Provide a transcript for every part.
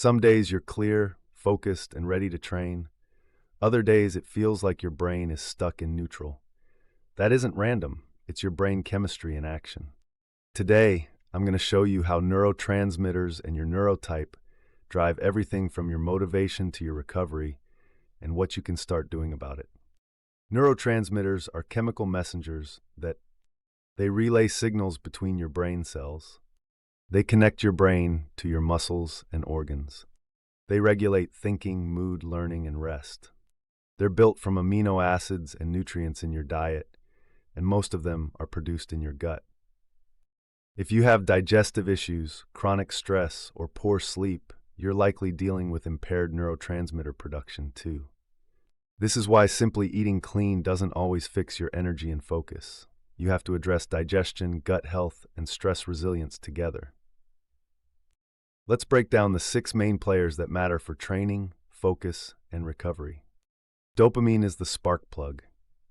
Some days you're clear, focused, and ready to train. Other days it feels like your brain is stuck in neutral. That isn't random, it's your brain chemistry in action. Today, I'm going to show you how neurotransmitters and your neurotype drive everything from your motivation to your recovery and what you can start doing about it. Neurotransmitters are chemical messengers that they relay signals between your brain cells. They connect your brain to your muscles and organs. They regulate thinking, mood, learning, and rest. They're built from amino acids and nutrients in your diet, and most of them are produced in your gut. If you have digestive issues, chronic stress, or poor sleep, you're likely dealing with impaired neurotransmitter production too. This is why simply eating clean doesn't always fix your energy and focus. You have to address digestion, gut health, and stress resilience together. Let's break down the 6 main players that matter for training, focus, and recovery. Dopamine is the spark plug.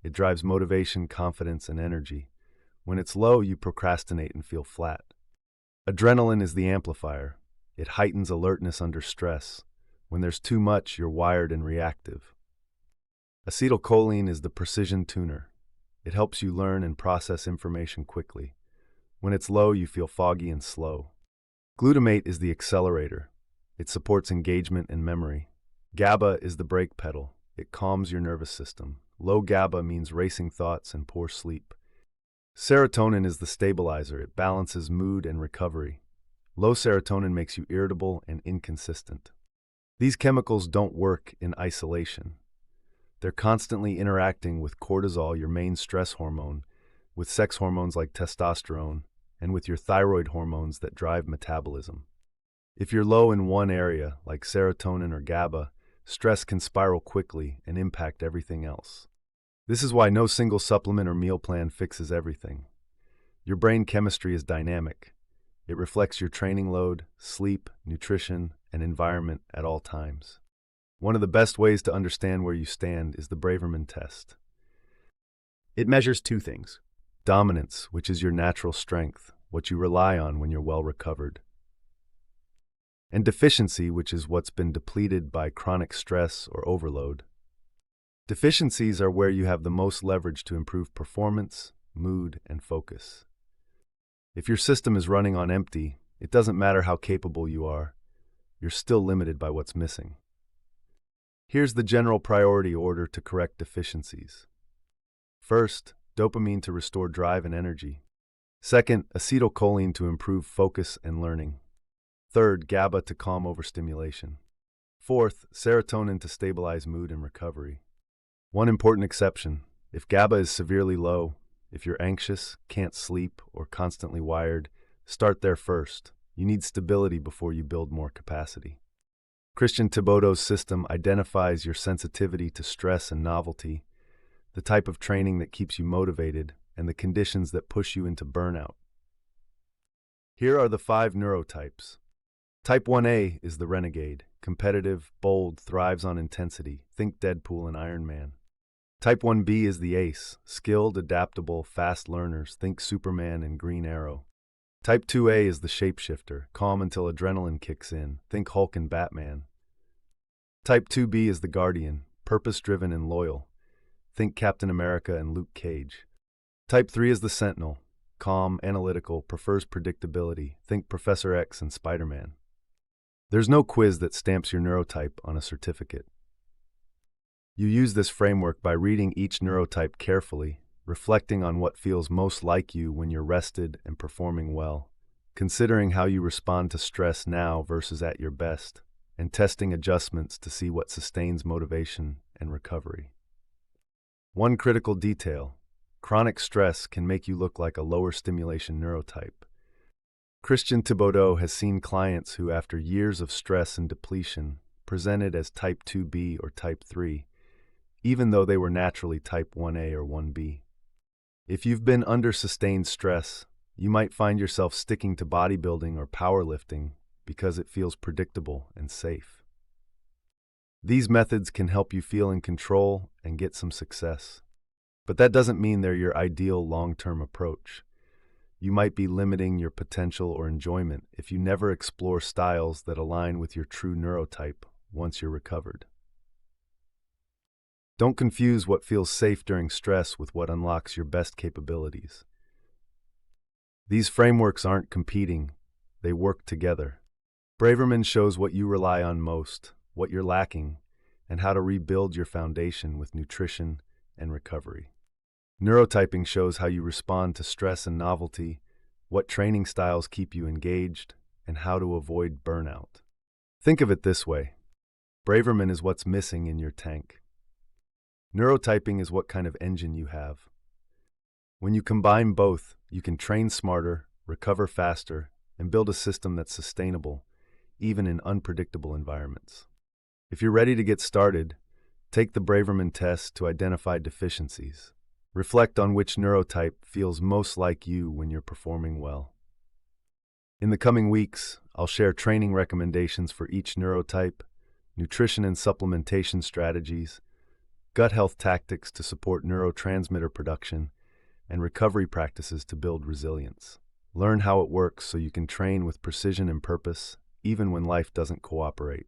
It drives motivation, confidence, and energy. When it's low, you procrastinate and feel flat. Adrenaline is the amplifier. It heightens alertness under stress. When there's too much, you're wired and reactive. Acetylcholine is the precision tuner. It helps you learn and process information quickly. When it's low, you feel foggy and slow. Glutamate is the accelerator. It supports engagement and memory. GABA is the brake pedal. It calms your nervous system. Low GABA means racing thoughts and poor sleep. Serotonin is the stabilizer. It balances mood and recovery. Low serotonin makes you irritable and inconsistent. These chemicals don't work in isolation. They're constantly interacting with cortisol, your main stress hormone, with sex hormones like testosterone, and with your thyroid hormones that drive metabolism. If you're low in one area, like serotonin or GABA, stress can spiral quickly and impact everything else. This is why no single supplement or meal plan fixes everything. Your brain chemistry is dynamic. It reflects your training load, sleep, nutrition, and environment at all times. One of the best ways to understand where you stand is the Braverman test. It measures 2 things: dominance, which is your natural strength, what you rely on when you're well recovered, and deficiency, which is what's been depleted by chronic stress or overload. Deficiencies are where you have the most leverage to improve performance, mood, and focus. If your system is running on empty, it doesn't matter how capable you are, you're still limited by what's missing. Here's the general priority order to correct deficiencies. First, dopamine to restore drive and energy. Second, acetylcholine to improve focus and learning. Third, GABA to calm overstimulation. Fourth, serotonin to stabilize mood and recovery. One important exception: if GABA is severely low, if you're anxious, can't sleep, or constantly wired, start there first. You need stability before you build more capacity. Christian Thibodeau's system identifies your sensitivity to stress and novelty, the type of training that keeps you motivated, and the conditions that push you into burnout. Here are the 5 neurotypes. Type 1A is the renegade, competitive, bold, thrives on intensity. Think Deadpool and Iron Man. Type 1B is the ace, skilled, adaptable, fast learners. Think Superman and Green Arrow. Type 2A is the shapeshifter, calm until adrenaline kicks in. Think Hulk and Batman. Type 2B is the guardian, purpose-driven and loyal. Think Captain America and Luke Cage. Type 3 is the sentinel, calm, analytical, prefers predictability. Think Professor X and Spider-Man. There's no quiz that stamps your neurotype on a certificate. You use this framework by reading each neurotype carefully, reflecting on what feels most like you when you're rested and performing well, considering how you respond to stress now versus at your best, and testing adjustments to see what sustains motivation and recovery. One critical detail: chronic stress can make you look like a lower stimulation neurotype. Christian Thibodeau has seen clients who, after years of stress and depletion, presented as type 2B or type 3, even though they were naturally type 1A or 1B. If you've been under sustained stress, you might find yourself sticking to bodybuilding or powerlifting because it feels predictable and safe. These methods can help you feel in control and get some success. But that doesn't mean they're your ideal long-term approach. You might be limiting your potential or enjoyment if you never explore styles that align with your true neurotype once you're recovered. Don't confuse what feels safe during stress with what unlocks your best capabilities. These frameworks aren't competing, they work together. Braverman shows what you rely on most, what you're lacking, and how to rebuild your foundation with nutrition and recovery. Neurotyping shows how you respond to stress and novelty, what training styles keep you engaged, and how to avoid burnout. Think of it this way. Braverman is what's missing in your tank. Neurotyping is what kind of engine you have. When you combine both, you can train smarter, recover faster, and build a system that's sustainable, even in unpredictable environments. If you're ready to get started, take the Braverman test to identify deficiencies. Reflect on which neurotype feels most like you when you're performing well. In the coming weeks, I'll share training recommendations for each neurotype, nutrition and supplementation strategies, gut health tactics to support neurotransmitter production, and recovery practices to build resilience. Learn how it works so you can train with precision and purpose, even when life doesn't cooperate.